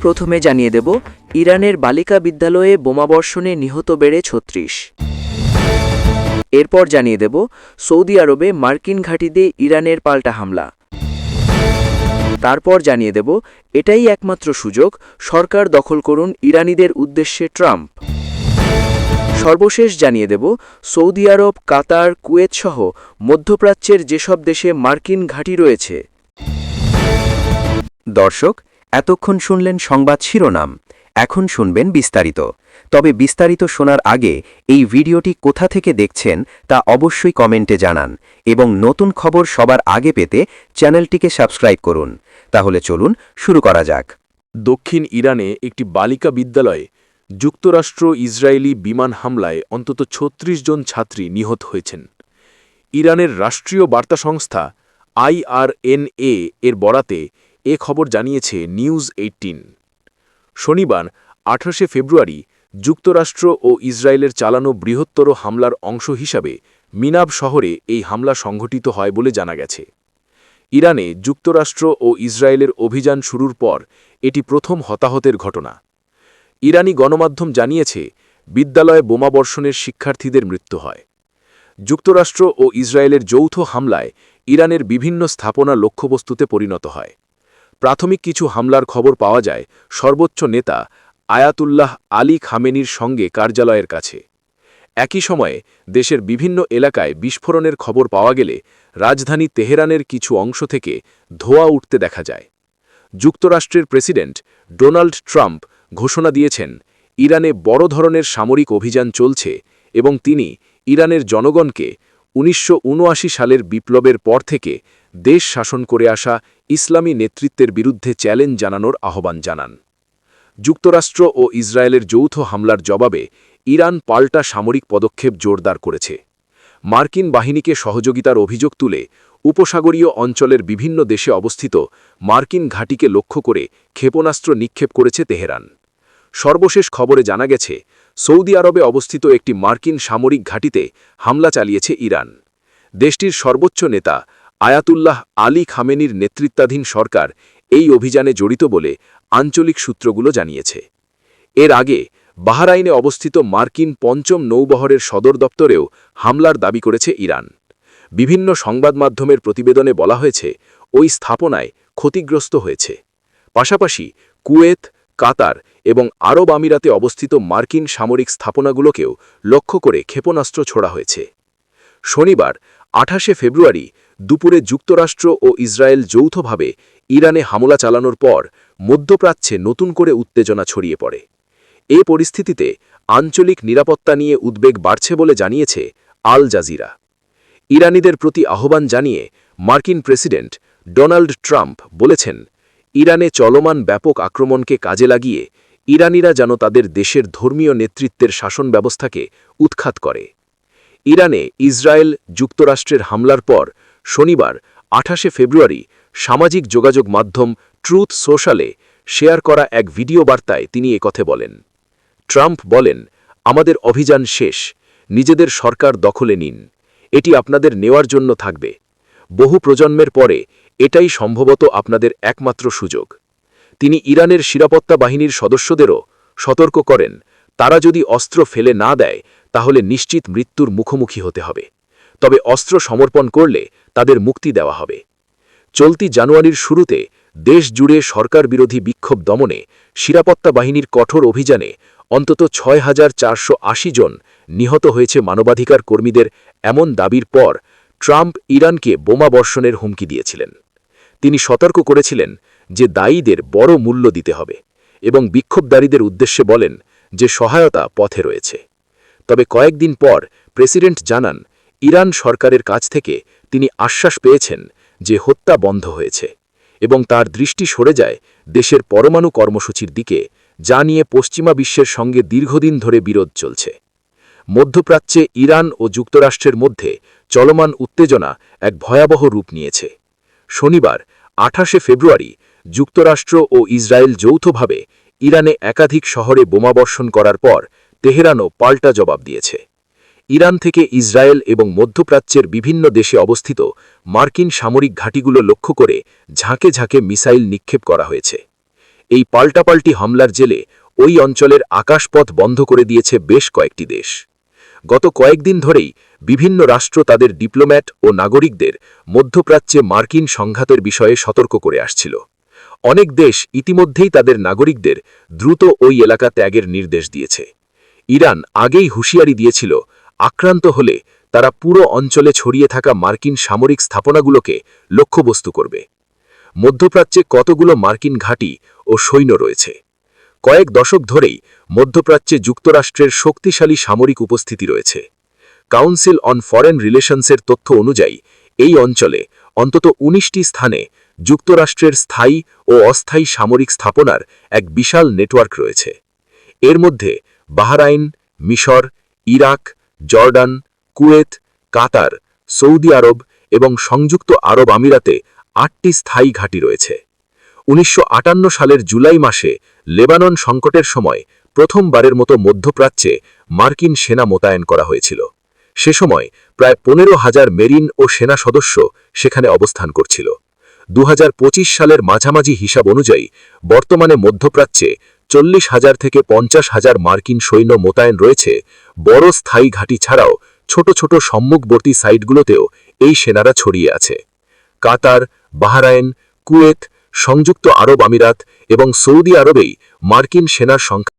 প্রথমে জানিয়ে দেব ইরানের বালিকা বিদ্যালয়ে বোমাবর্ষণে নিহত বেড়ে ৩৬। এরপর জানিয়ে দেব সৌদি আরবে মার্কিন ঘাঁটিতে ইরানের পাল্টা হামলা। তারপর জানিয়ে দেব এটাই একমাত্র সুযোগ, সরকার দখল করুন ইরানিদের উদ্দেশ্যে ট্রাম্প। সর্বশেষ জানিয়ে দেব সৌদি আরব, কাতার, কুয়েত সহ মধ্যপ্রাচ্যের যেসব দেশে মার্কিন ঘাঁটি রয়েছে। দর্শক, এতক্ষণ শুনলেন সংবাদ শিরোনাম। এখন শুনবেন বিস্তারিত। তবে বিস্তারিত শোনার আগে এই ভিডিওটি কোথা থেকে দেখছেন তা অবশ্যই কমেন্টে জানান এবং নতুন খবর সবার আগে পেতে চ্যানেলটিকে সাবস্ক্রাইব করুন। তাহলে চলুন শুরু করা যাক। দক্ষিণ ইরানে একটি বালিকা বিদ্যালয়ে যুক্তরাষ্ট্র ইসরায়েলি বিমান হামলায় অন্তত ৩৬ জন ছাত্রী নিহত হয়েছেন। ইরানের রাষ্ট্রীয় বার্তা সংস্থা IRNA এর বরাতে এ খবর জানিয়েছে নিউজ 18। শনিবার ২৮ ফেব্রুয়ারি যুক্তরাষ্ট্র ও ইসরায়েলের চালানো বৃহত্তর হামলার অংশ হিসাবে মিনাব শহরে এই হামলা সংঘটিত হয় বলে জানা গেছে। ইরানে যুক্তরাষ্ট্র ও ইসরায়েলের অভিযান শুরুর পর এটি প্রথম হতাহতের ঘটনা। ইরানি গণমাধ্যম জানিয়েছে বিদ্যালয়ে বোমাবর্ষণের শিক্ষার্থীদের মৃত্যু হয়। যুক্তরাষ্ট্র ও ইসরায়েলের যৌথ হামলায় ইরানের বিভিন্ন স্থাপনা লক্ষ্যবস্তুতে পরিণত হয়। প্রাথমিক কিছু হামলার খবর পাওয়া যায় সর্বোচ্চ নেতা আয়াতুল্লাহ আলী খামেনির সঙ্গে কার্যালয়ের কাছে। একই সময়ে দেশের বিভিন্ন এলাকায় বিস্ফোরণের খবর পাওয়া গেলে রাজধানী তেহরানের কিছু অংশ থেকে ধোঁয়া উঠতে দেখা যায়। যুক্তরাষ্ট্রের প্রেসিডেন্ট ডোনাল্ড ট্রাম্প ঘোষণা দিয়েছেন ইরানে বড় ধরনের সামরিক অভিযান চলছে এবং তিনি ইরানের জনগণকে ১৯৭৯ সালের বিপ্লবের পর থেকে দেশ শাসন করে আসা ইসলামী নেতৃত্বের বিরুদ্ধে চ্যালেঞ্জ জানানোর আহ্বান জানান। যুক্তরাষ্ট্র ও ইসরায়েলের যৌথ হামলার জবাবে ইরান পাল্টা সামরিক পদক্ষেপ জোরদার করেছে। মার্কিন বাহিনীকে সহযোগিতার অভিযোগ তুলে উপসাগরীয় অঞ্চলের বিভিন্ন দেশে অবস্থিত মার্কিন ঘাঁটিকে লক্ষ্য করে ক্ষেপণাস্ত্র নিক্ষেপ করেছে তেহরান। সর্বশেষ খবরে জানা গেছে সৌদি আরবে অবস্থিত একটি মার্কিন সামরিক ঘাঁটিতে হামলা চালিয়েছে ইরান। দেশটির সর্বোচ্চ নেতা আয়াতুল্লাহ আলী খামেনির নেতৃত্বাধীন সরকার এই অভিযানে জড়িত বলে আঞ্চলিক সূত্রগুলো জানিয়েছে। এর আগে বাহরাইনে অবস্থিত মার্কিন পঞ্চম নৌবহরের সদর দপ্তরেও হামলার দাবি করেছে ইরান। বিভিন্ন সংবাদ মাধ্যমের প্রতিবেদনে বলা হয়েছে ওই স্থাপনায় ক্ষতিগ্রস্ত হয়েছে। পাশাপাশি কুয়েত, কাতার এবং আরব আমিরাতে অবস্থিত মার্কিন সামরিক স্থাপনাগুলোকেও লক্ষ্য করে ক্ষেপণাস্ত্র ছোড়া হয়েছে। শনিবার ২৮ ফেব্রুয়ারি দুপুরে যুক্তরাষ্ট্র ও ইসরায়েল যৌথভাবে ইরানে হামলা চালানোর পর মধ্যপ্রাচ্যে নতুন করে উত্তেজনা ছড়িয়ে পড়ে। এ পরিস্থিতিতে আঞ্চলিক নিরাপত্তা নিয়ে উদ্বেগ বাড়ছে বলে জানিয়েছে আল জাজিরা। ইরানিদের প্রতি আহ্বান জানিয়ে মার্কিন প্রেসিডেন্ট ডোনাল্ড ট্রাম্প বলেছেন, ইরানে চলমান ব্যাপক আক্রমণকে কাজে লাগিয়ে ইরানিরা যেন তাদের দেশের ধর্মীয় নেতৃত্বের শাসন ব্যবস্থাকে উৎখাত করে। ইরানে ইসরায়েল যুক্তরাষ্ট্রের হামলার পর শনিবার ২৮ ফেব্রুয়ারি সামাজিক যোগাযোগ মাধ্যম ট্রুথ সোশ্যালে শেয়ার করা এক ভিডিও বার্তায় তিনি একথা বলেন। ট্রাম্প বলেন, আমাদের অভিযান শেষ, নিজেদের সরকার দখলে নিন, এটি আপনাদের নেওয়ার জন্য থাকবে। বহু প্রজন্মের পরে এটাই সম্ভবত আপনাদের একমাত্র সুযোগ। তিনি ইরানের নিরাপত্তা বাহিনীর সদস্যদেরও সতর্ক করেন, তারা যদি অস্ত্র ফেলে না দেয় তাহলে নিশ্চিত মৃত্যুর মুখোমুখি হতে হবে, তবে অস্ত্র সমর্পণ করলে তাদের মুক্তি দেওয়া হবে। চলতি জানুয়ারির শুরুতে দেশ জুড়ে সরকার বিরোধী বিক্ষোভ দমনে নিরাপত্তা বাহিনীর কঠোর অভিযানে অন্তত ৬,৪৮০ জন নিহত হয়েছে মানবাধিকার কর্মীদের এমন দাবির পর ট্রাম্প ইরানকে বোমা বর্ষণের হুমকি দিয়েছিলেন। তিনি সতর্ক করেছিলেন যে দায়ীদের বড় মূল্য দিতে হবে এবং বিক্ষোভকারীদের উদ্দেশ্যে বলেন যে সহায়তা পথে রয়েছে। তবে কয়েকদিন পর প্রেসিডেন্ট জানান, ইরান সরকারের কাছ থেকে তিনি আশ্বাস পেয়েছেন যে হত্যা বন্ধ হয়েছে এবং তার দৃষ্টি সরে যায় দেশের পরমাণু কর্মসূচির দিকে, যা নিয়ে পশ্চিমা বিশ্বের সঙ্গে দীর্ঘদিন ধরে বিরোধ চলছে। মধ্যপ্রাচ্যে ইরান ও যুক্তরাষ্ট্রের মধ্যে চলমান উত্তেজনা এক ভয়াবহ রূপ নিয়েছে। শনিবার ২৮ ফেব্রুয়ারি যুক্তরাষ্ট্র ও ইসরায়েল যৌথভাবে ইরানে একাধিক শহরে বোমাবর্ষণ করার পর তেহরানও পাল্টা জবাব দিয়েছে। ইরান থেকে ইসরায়েল এবং মধ্যপ্রাচ্যের বিভিন্ন দেশে অবস্থিত মার্কিন সামরিক ঘাঁটিগুলো লক্ষ্য করে ঝাঁকে ঝাঁকে মিসাইল নিক্ষেপ করা হয়েছে। এই পাল্টাপাল্টি হামলার জেলে ওই অঞ্চলের আকাশপথ বন্ধ করে দিয়েছে বেশ কয়েকটি দেশ। গত কয়েকদিন ধরেই বিভিন্ন রাষ্ট্র তাদের ডিপ্লোম্যাট ও নাগরিকদের মধ্যপ্রাচ্যে মার্কিন সংঘাতের বিষয়ে সতর্ক করে আসছিল। অনেক দেশ ইতিমধ্যেই তাদের নাগরিকদের দ্রুত ওই এলাকা ত্যাগের নির্দেশ দিয়েছে। ইরান আগেই হুঁশিয়ারি দিয়েছিল, আক্রান্ত হলে তারা পুরো অঞ্চলে ছড়িয়ে থাকা মার্কিন সামরিক স্থাপনাগুলোকে লক্ষ্যবস্তু করবে। মধ্যপ্রাচ্যে কতগুলো মার্কিন ঘাঁটি ও সৈন্য রয়েছে। কয়েক দশক ধরেই মধ্যপ্রাচ্যে যুক্তরাষ্ট্রের শক্তিশালী সামরিক উপস্থিতি রয়েছে। কাউন্সিল অন ফরেন রিলেশনসের তথ্য অনুযায়ী এই অঞ্চলে অন্তত ১৯টি স্থানে যুক্তরাষ্ট্রের স্থায়ী ও অস্থায়ী সামরিক স্থাপনার এক বিশাল নেটওয়ার্ক রয়েছে। এর মধ্যে বাহরাইন, মিশর, ইরাক, জর্ডান, কুয়েত, কাতার, সৌদি আরব এবং সংযুক্ত আরব আমিরাতে ৮টি স্থায়ী ঘাঁটি রয়েছে। ১৯৫৮ সালের জুলাই মাসে লেবানন সংকটের সময় প্রথমবারের মতো মধ্যপ্রাচ্যে মার্কিন সেনা মোতায়েন করা হয়েছিল। সে সময় প্রায় ১৫,০০০ মেরিন ও সেনা সদস্য সেখানে অবস্থান করছিল। ২০২৫ সালের মাঝামাঝি হিসাব অনুযায়ী বর্তমানে মধ্যপ্রাচ্যে ৪০,০০০ থেকে ৫০,০০০ মার্কিন সৈন্য মোতায়েন রয়েছে। বড় স্থায়ী ঘাঁটি ছাড়াও ছোট ছোট সম্মুখবর্তী সাইটগুলোতেও এই সেনারা ছড়িয়ে আছে। কাতার, বাহরাইন, কুয়েত, সংযুক্ত আরব আমিরাত এবং সৌদি আরবেই মার্কিন সেনার সংখ্যা